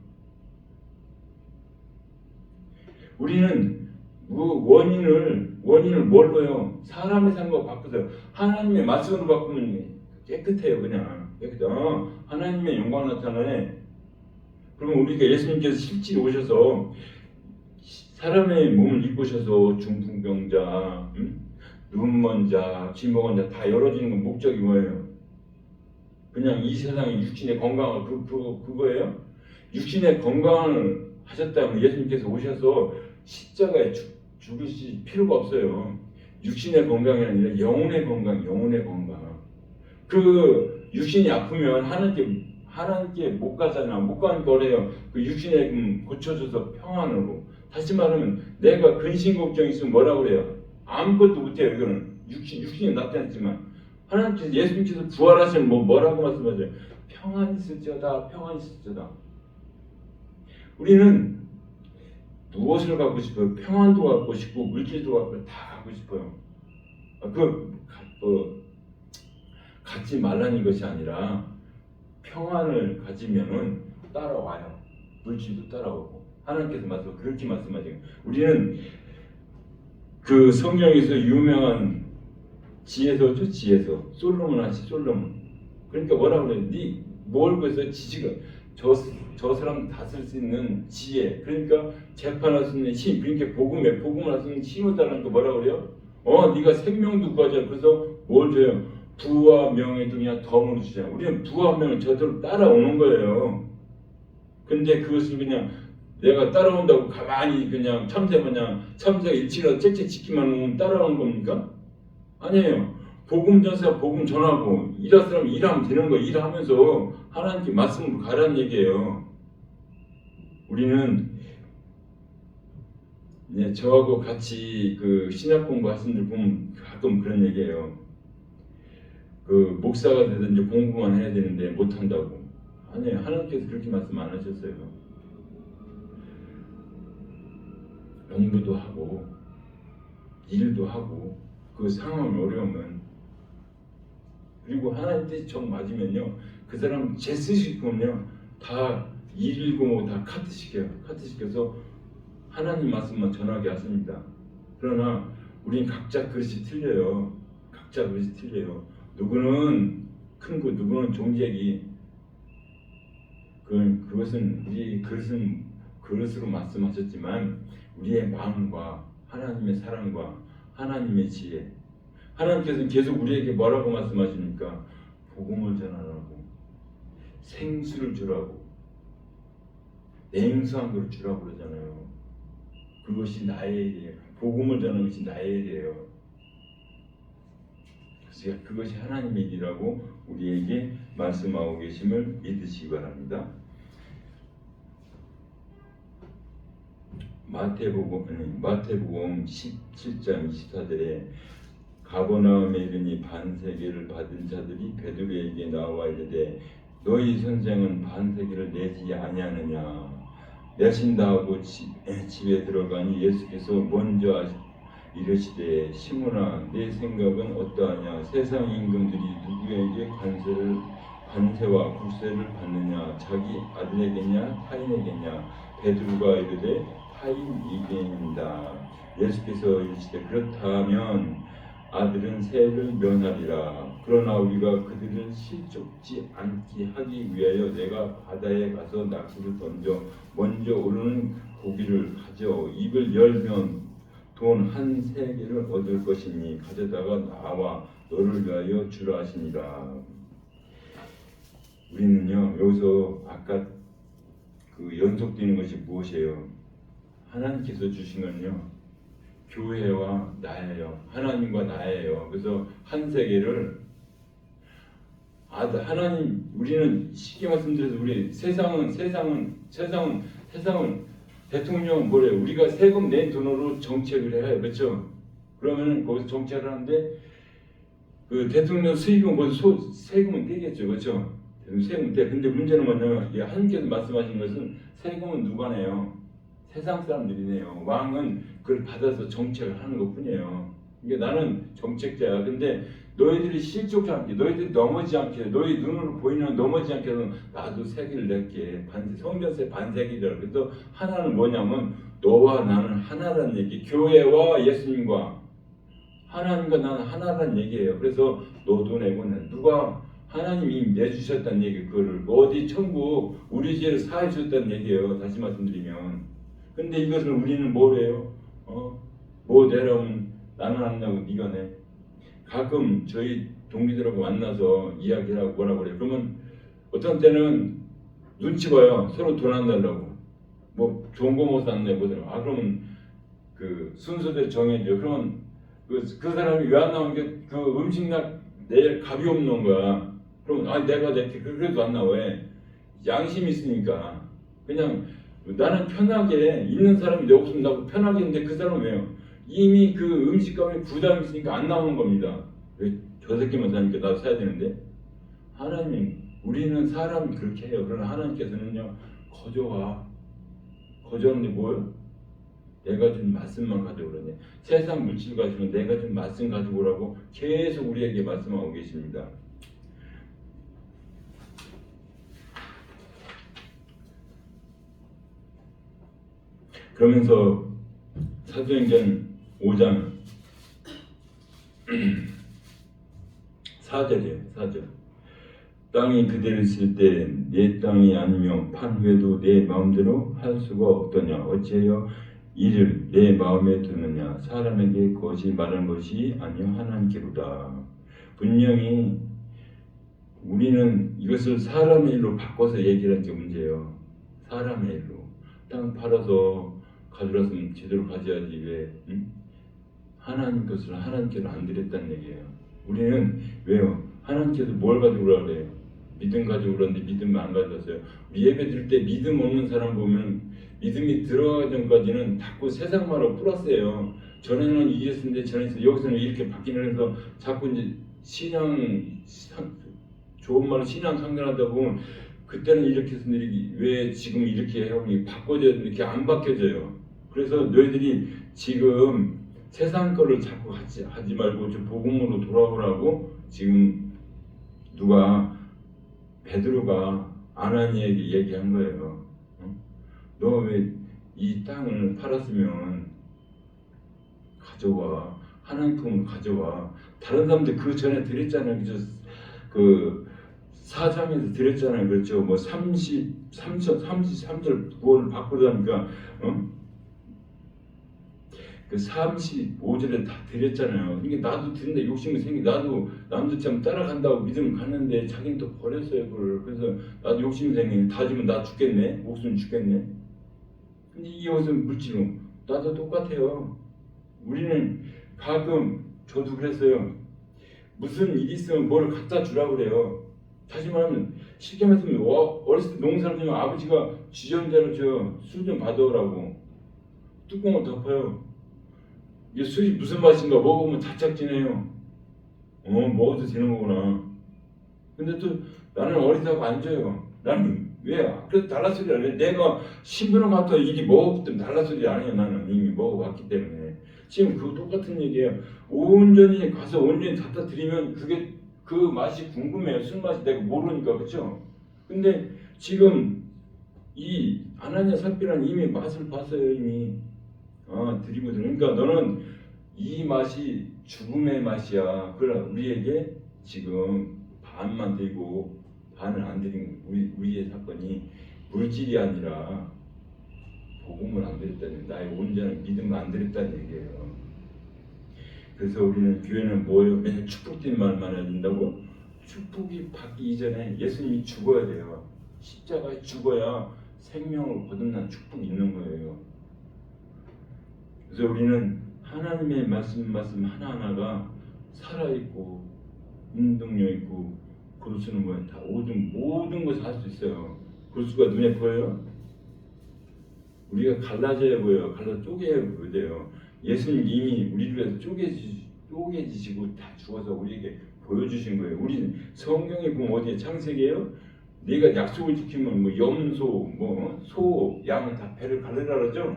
Speaker 1: 우리는 원인을 뭘로요? 사람의 삶과 바꾸세요. 하나님의 말씀으로 바꾸면 깨끗해요. 그냥 깨끗해요. 하나님의 영광 나타나네. 그러면 우리가 예수님께서 실제 오셔서 사람의 몸을 입으셔서 중풍병자, 눈먼 자, 귀먹은 자 다 열어주는 건 목적이 뭐예요? 그냥 이 세상의 육신의 건강을 그거예요? 육신의 건강을 하셨다면 예수님께서 오셔서 십자가에 죽으실 필요가 없어요. 육신의 건강이 아니라 영혼의 건강. 그 육신이 아프면 하나님께 못 가잖아. 못 가는 거래요. 그 육신에 고쳐줘서 평안으로. 다시 말하면 내가 근심 걱정이 있으면 뭐라고 그래요? 아무것도 못해요. 이거는 육신이 나타났지만 하나님께서 예수님께서 부활하시면 뭐라고 말씀하세요? 평안이 있을지어다. 우리는 무엇을 갖고 싶어요? 평안도 갖고 싶고 물질도 갖고 다 갖고 싶어요. 갖지 말라는 것이 아니라 평안을 가지면은 따라와요. 물질도 따라오고 하나님께서 그렇게 말씀하시고 우리는 그 성경에서 유명한 지혜서죠. 지혜서 솔로몬 하시 솔로몬. 그러니까 뭐라 그래요? 뭘 그래서 지식을 저 사람 다스릴 수 있는 지혜. 그러니까 재판할 수 있는 힘. 그러니까 복음을 할 수 있는 힘을 달라는 거 뭐라 그래요? 네가 생명도 구하자. 그래서 뭘 줘요? 부와 명예도 그냥 덤으로 주잖아요. 우리는 부와 명을 저절로 따라오는 거예요. 근데 그것을 그냥 내가 따라온다고 가만히 그냥 참새가 일치라도 짹짹 지키만 하면 따라오는 겁니까? 아니에요. 복음 전사 복음 전하고 일할 사람 일하면 되는 거예요. 일하면서 하나님께 말씀으로 가라는 얘기예요. 우리는 저하고 같이 그 신학 공부하신 분들 보면 가끔 그런 얘기예요. 그 목사가 되든지 공부만 해야 되는데 못한다고. 아니에요. 하나님께서 그렇게 말씀 안 하셨어요. 공부도 하고 일도 하고 그 상황이 어려우면 그리고 하나님 뜻이 정 맞으면요 그 사람 제 쓰시면요 다 일일고 뭐 다 카트 시켜서 하나님 말씀만 전하게 하십니다. 그러나 우린 각자 그릇이 틀려요. 누구는 큰 거, 누구는 종제기. 그것은 우리 그릇으로 말씀하셨지만 우리의 마음과 하나님의 사랑과 하나님의 지혜. 하나님께서는 계속 우리에게 뭐라고 말씀하십니까? 복음을 전하라고, 생수를 주라고, 냉수한 걸 주라고 그러잖아요. 그것이 나의 일이에요. 복음을 전하는 것이 나의 일이에요. 그래서 그것이 하나님의 일이라고 우리에게 말씀하고 계심을 믿으시기 바랍니다. 마태복음 17장 24절에 가버나움에 이르니 반세계를 받은 자들이 베드로에게 나와 이르되 너희 선생은 반세계를 내지 아니하느냐. 내신다 하고 집에 들어가니 예수께서 먼저 이르시되 시몬아 내 생각은 어떠하냐. 세상 임금들이 누구에게 관세와 국세를 받느냐. 자기 아들에게냐 타인에게냐. 베드로가 이르되 타인에게입니다. 예수께서 이르시되 그렇다면 아들은 세를 면하리라. 그러나 우리가 그들을 실족지 않게 하기 위하여 내가 바다에 가서 낚시를 던져 먼저 오르는 고기를 가져 입을 열면 돈 한 세개를 얻을 것이니 가져다가 나와 너를 위하여 주라 하시니라. 우리는요 여기서 아까 그 연속되는 것이 무엇이에요? 하나님께서 주신 건요 교회와 나예요. 하나님과 나예요. 그래서 한 세계를 하나님 우리는 쉽게 말씀드려서 우리 세상은 대통령은 뭐래요? 우리가 세금 낸 돈으로 정책을 해요. 그렇죠? 그러면은 거기서 정책을 하는데 그 대통령 수익은 거기서 세금은 떼겠죠. 그렇죠? 세금 떼. 근데 문제는 뭐냐면 하나님께서 말씀하신 것은 세금은 누가 내요? 세상 사람들이 내요. 왕은 그걸 받아서 정책을 하는 것뿐이에요. 그러니까 나는 정책자야. 근데 너희들이 실족하지 않게, 너희들이 넘어지지 않게, 너희 눈으로 보이는 넘어지지 않게 해서 나도 세계를 낼게. 성전세 반세기라. 그래서 하나는 뭐냐면 너와 나는 하나라는 얘기. 교회와 예수님과 하나님과 나는 하나라는 얘기예요. 그래서 너도 내고 누가 하나님이 내주셨다는 얘기. 그거를 어디 천국 우리 죄를 사해 주셨다는 얘기예요. 다시 말씀드리면. 근데 이것을 우리는 뭐래요? 뭐 내라면 나는 안 내고 네가 내. 가끔 저희 동기들하고 만나서 이야기를 하고 뭐라고 그래요. 그러면 어떤 때는 눈치 봐요. 서로 돈 안 달라고. 뭐 좋은 거 먹어서 안 내고. 그러면 그 순서대로 정해줘요. 그러면 그 사람이 왜 안 나온 게 그 음식날 낼 값이 없는 거야. 그러면 내가 낼게. 그래도 안 나와. 왜? 양심이 있으니까. 그냥 나는 편하게 있는 사람이 내 없으면 나도 편하게 했는데 그 사람은 왜요? 이미 그 음식값에 부담이 있으니까 안 나오는 겁니다. 왜 저 새끼만 사니까 나도 사야 되는데? 하나님, 우리는 사람이 그렇게 해요. 그러나 하나님께서는요 거저하는데 뭐예요? 내가 준 말씀만 가져오라니. 세상 물질 가지고 내가 준 말씀 가지고 오라고 계속 우리에게 말씀하고 계십니다. 그러면서 사도행전 5장 4절이에요. 4절. 땅이 그대로 있을 때 내 땅이 아니며 판회도 내 마음대로 할 수가 없더냐. 어찌하여 이를 내 마음에 두느냐. 사람에게 것이 말한 것이 아니요 하나님께로다. 분명히 우리는 이것을 사람의 일로 바꿔서 얘기하는 게 문제예요. 사람의 일로. 땅 팔아서 가져왔으면 제대로 가져야지 왜 하나님 것을 하나님께로 안 드렸다는 얘기예요. 우리는 왜요? 하나님께서 뭘 가져오라 그래요? 믿음 가져오라는데 믿음 안 가져왔어요. 우리 예배 드릴 때 믿음 없는 사람 보면 믿음이 들어가기 전까지는 자꾸 세상 말로 플러스예요. 전에는 이랬는데 전에는 여기서는 이렇게 바뀌는 해서 자꾸 이제 좋은 말로 신앙 상대하다 보면 그때는 이렇게 했는데 왜 지금 이렇게 해요? 바꿔줘야 이렇게 안 바뀌어져요. 그래서 너희들이 지금 세상 거를 자꾸 하지 말고 좀 복음으로 돌아오라고 지금 누가 베드로가 아나니에게 얘기한 거예요. 너 왜 이 땅을 팔았으면 가져와. 하나님 품으로 가져와. 다른 사람들 그 전에 드렸잖아요. 그 4장에서 드렸잖아요. 그렇죠. 뭐 33절 구원을 바꾸다니까 그 35절에 다 드렸잖아요. 그러니까 나도 드린다 욕심이 생기. 나도 남들처럼 따라간다고 믿음 갔는데 자기는 또 버렸어요. 그걸. 그래서 나도 욕심이 생기네. 다 주면 나 죽겠네. 목숨 죽겠네. 근데 이게 무슨 물질로 나도 똑같아요. 우리는 가끔 저도 그랬어요. 무슨 일이 있으면 뭘 갖다 주라고 그래요. 다시 말하면 쉽게 말하면 어렸을 때 농사를 지면 아버지가 주전자를 줘. 술 좀 받아오라고 뚜껑을 덮어요. 이게 술이 무슨 맛인가 먹으면 자착진해요. 먹어도 되는 거구나. 근데 또 나는 어리다고 안 줘요. 나는 왜? 그래서 달라소리 안 해. 내가 신부름 갔다 일이 먹었기 때문에 달라소리 안 해요. 나는 이미 먹어봤기 때문에. 지금 그 똑같은 얘기예요. 온전히 가서 온전히 갖다 드리면 그게 그 맛이 궁금해요. 술 맛이 내가 모르니까. 그렇죠? 근데 지금 이 아나니아 삽비라는 이미 맛을 봤어요. 이미 드리고 그러니까 너는 이 맛이 죽음의 맛이야. 그러나 우리에게 지금 반만 드리고 반을 안 드린 우리의 사건이 물질이 아니라 복음을 안 드렸다는 나의 온전한 믿음을 안 드렸다는 얘기예요. 그래서 우리는 교회는 뭐예요? 맨날 축복된 말만 해야 된다고? 축복이 받기 이전에 예수님이 죽어야 돼요. 십자가에 죽어야 생명을 거듭난 축복이 있는 거예요. 그래서 우리는 하나님의 말씀 하나하나가 살아있고 운동력 있고 그리스는 뭐야? 다 모든 것을 할 수 있어요. 그리스가 눈에 보여요? 우리가 갈라져야 보여요. 쪼개야 보여요. 예수님 이미 우리를 위해서 쪼개지시고 다 죽어서 우리에게 보여주신 거예요. 우리 성경에 보면 어디에 창세기예요? 네가 약속을 지키면 뭐 염소, 소, 양은 다 배를 갈르라 그러죠?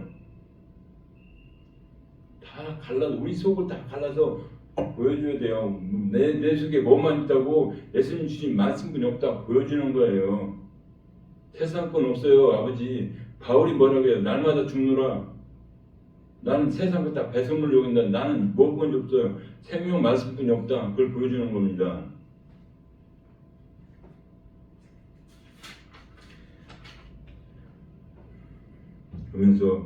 Speaker 1: 다 갈라서 우리 속을 다 갈라서 보여줘야 돼요. 내 속에 뭐만 있다고 예수님 주신 말씀분이 없다 보여주는 거예요. 세상 건 없어요. 아버지 바울이 뭐라고 해요? 날마다 죽노라. 나는 세상 거 다 배설물 여긴다. 나는 먹을 건지 없어요. 생명 말씀분이 없다. 그걸 보여주는 겁니다. 그러면서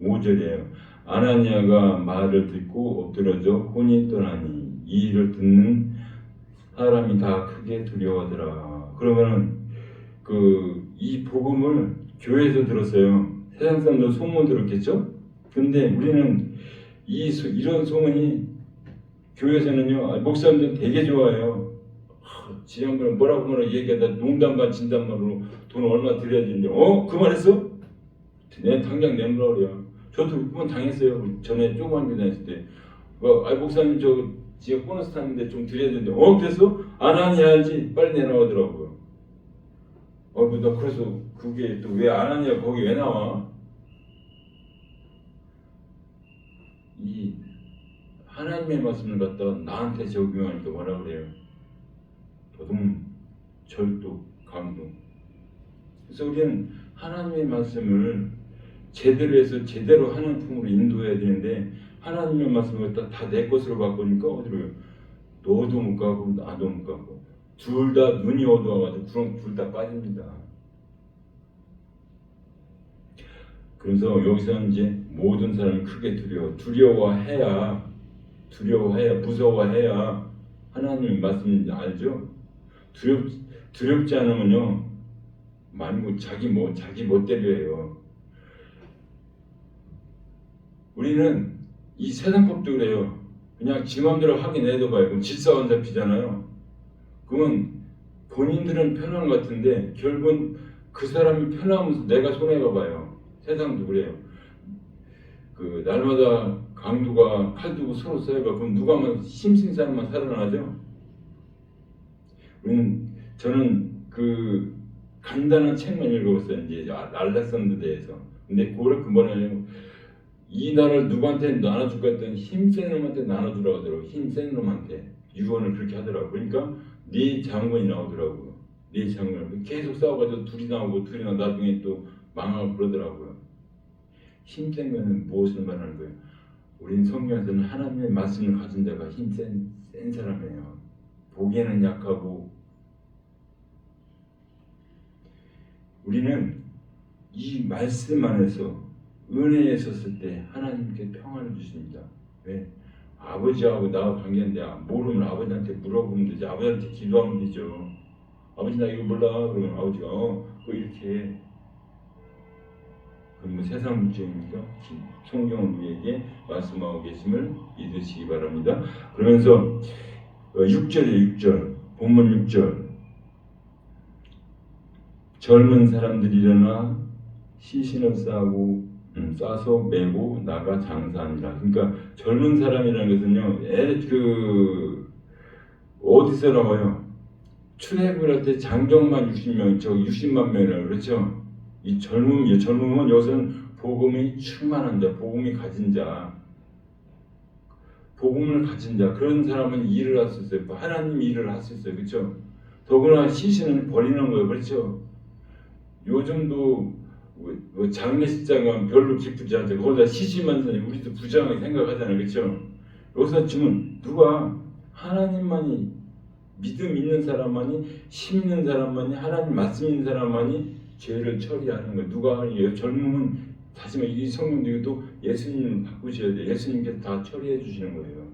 Speaker 1: 5절이에요. 아나니아가 말을 듣고 엎드려져 혼이 떠나니 이 일을 듣는 사람이 다 크게 두려워하더라. 그러면은 이 복음을 교회에서 들었어요. 세상 사람도 소문 들었겠죠? 근데 우리는 이런 소문이 교회에서는요, 목사님들 되게 좋아해요. 지난번에 뭐라고 얘기하다 농담 반 진담반으로 돈 얼마 드려야 되는데 그 말했어? 내 당장 내놓으라고 그래요. 저도 그건 당했어요. 전에 조그만 교회 다녔을 때 목사님 지금 보너스 탔는데 좀 드려야 되는데 그래서 아나니아야지 빨리 내놔오더라고요. 나 그래서 그게 또 왜 아나니아 거기 왜 나와? 하나님의 말씀을 갖다가 나한테 적용하니까 뭐라 그래요? 도둑, 절도, 강도. 그래서 우리는 하나님의 말씀을 제대로 해서 제대로 하는 품으로 인도해야 되는데 하나님의 말씀을 다 내 것으로 바꾸니까 어디로요? 너도 못 가고 나도 못 가고 둘 다 눈이 어두워가지고 그럼 둘 다 빠집니다. 그래서 여기서 이제 모든 사람이 크게 두려워해야 무서워해야 하나님의 말씀 알죠? 두렵지 않으면요 말고 자기 멋대로 해요. 우리는 이 세상법도 그래요. 그냥 지 맘대로 하긴 해도 봐요. 그럼 질서가 안 잡히잖아요. 그러면 본인들은 편한 것 같은데 결국은 그 사람이 편하면서 내가 손해가 봐요. 세상도 그래요. 그 날마다 강도가 칼 두고 서로 싸워가 그럼 누가만 힘쓴 사람만 살아나죠? 저는 그 간단한 책만 읽어봤어요. 이제 알렉산더 대해서. 근데 그걸 뭐냐면 이 나라를 누구한테 나눠줄까 했더니 힘센 놈한테 나눠주라고 하더라고요. 힘센 놈한테 유언을 그렇게 하더라고요. 그러니까 네 장군이 나오더라고요. 네 장군 계속 싸워가지고 둘이 나오고 나중에 또 망하고 그러더라고요. 힘센 거는 무엇을 말하는 거예요? 우린 성경에서는 하나님의 말씀을 가진 자가 힘센 사람이에요. 보기에는 약하고 우리는 이 말씀 안에서 은혜에 섰을 때 하나님께 평안을 주십니다. 왜? 아버지하고 나와 관계인데 모르면 아버지한테 물어보면 되지. 아버지한테 기도하면 되죠. 아버지 나 이거 몰라. 그러면 아버지가 이렇게 그럼 뭐 세상 문제입니까? 성경은 우리에게 말씀하고 계심을 믿으시기 바랍니다. 그러면서 6절에 6절 본문 6절 젊은 사람들이 일어나 시신을 싸서 메고 나가 장사하니라. 그러니까 젊은 사람이라는 것은요, 어디서 나와요? 출애굽을 할 때 장정만 60명, 60만 명이라고 그렇죠? 이 젊음은 여기서는 복음이 충만한 자, 복음이 가진 자, 복음을 가진 자, 그런 사람은 일을 할 수 있어요. 하나님 일을 할 수 있어요. 그렇죠? 더구나 시신을 버리는 거예요. 그렇죠? 요즘도 장례식장은 별로 기쁘지 않죠. 거기다 시신만 사니 우리도 부정하게 생각하잖아요. 그렇죠? 여기서 지금 누가 하나님만이 믿음 있는 사람만이 심 있는 사람만이 하나님 말씀 있는 사람만이 죄를 처리하는 거예요. 누가 하니요? 젊음은 다시 말해 이 성경도 예수님을 바꾸셔야 돼요. 예수님께서 다 처리해 주시는 거예요.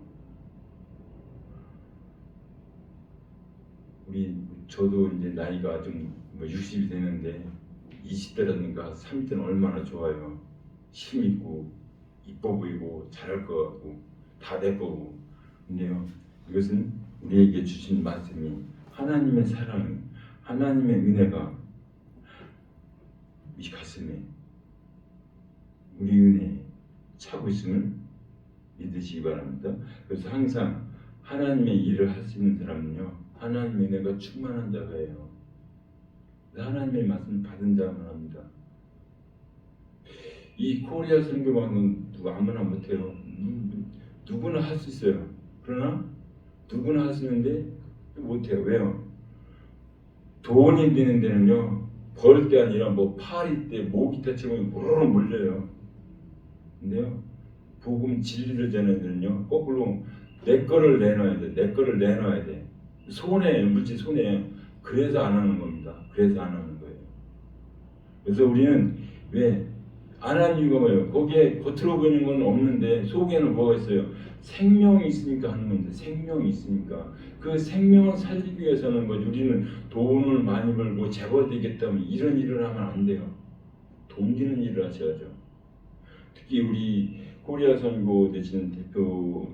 Speaker 1: 저도 이제 나이가 좀 60이 되는데 20대라든가 30대는 얼마나 좋아요. 힘 있고 이뻐 보이고 잘할 것 같고 다 내 거고. 근데요, 이것은 우리에게 주신 말씀이 하나님의 사랑, 하나님의 은혜가 이 가슴에 우리 은혜에 차고 있음을 믿으시기 바랍니다. 그래서 항상 하나님의 일을 할 수 있는 사람은요, 하나님의 은혜가 충만한 자가예요. 하나님의 말씀을 받은 자만 합니다. 이 코리아 선교만은 누가 아무나 못해요. 누구나 할 수 있어요. 그러나 누구나 할 수 있는데 못해요. 왜요? 돈이 되는 데는요, 벌 때 아니라 파리 때 모기 다치면 모르르 몰려요. 근데요, 복음 진리를 전하는 데는요, 거꾸로 내 거를 내놔야 돼. 내 거를 내놔야 돼. 물질 손해예요. 그래서 안 하는 겁니다. 그래서 안 하는 거예요. 그래서 우리는 왜 안 하는 이유가 뭐예요? 거기에 겉으로 보이는 건 없는데 속에는 뭐가 있어요? 생명이 있으니까 하는 건데, 생명이 있으니까 그 생명을 살리기 위해서는 거죠. 우리는 돈을 많이 벌고 재벌 되겠다면 이런 일을 하면 안 돼요. 돈 되는 일을 하셔야죠. 특히 우리 코리아 선교 되시는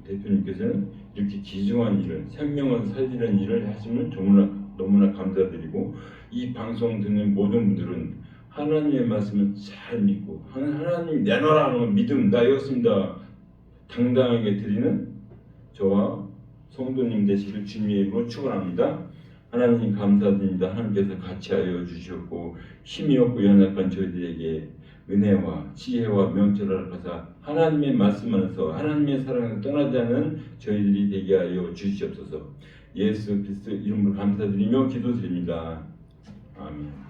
Speaker 1: 대표님께서는 이렇게 귀중한 일을, 생명을 살리는 일을 하시면 너무나 감사드리고, 이 방송 듣는 모든 분들은 하나님의 말씀을 잘 믿고 하나님 내놔라 하는 믿음 나였습니다. 당당하게 드리는 저와 성도님 되시길 주님의 이름으로 축원합니다. 하나님 감사드립니다. 하나님께서 같이 하여 주셨고 힘이 없고 연약한 저희들에게 은혜와 지혜와 명철을 하사 하나님의 말씀 안에서 하나님의 사랑에서 떠나지 않는 저희들이 되게 하여 주시옵소서. 예수 그리스도 이름으로 감사드리며 기도드립니다. 아멘.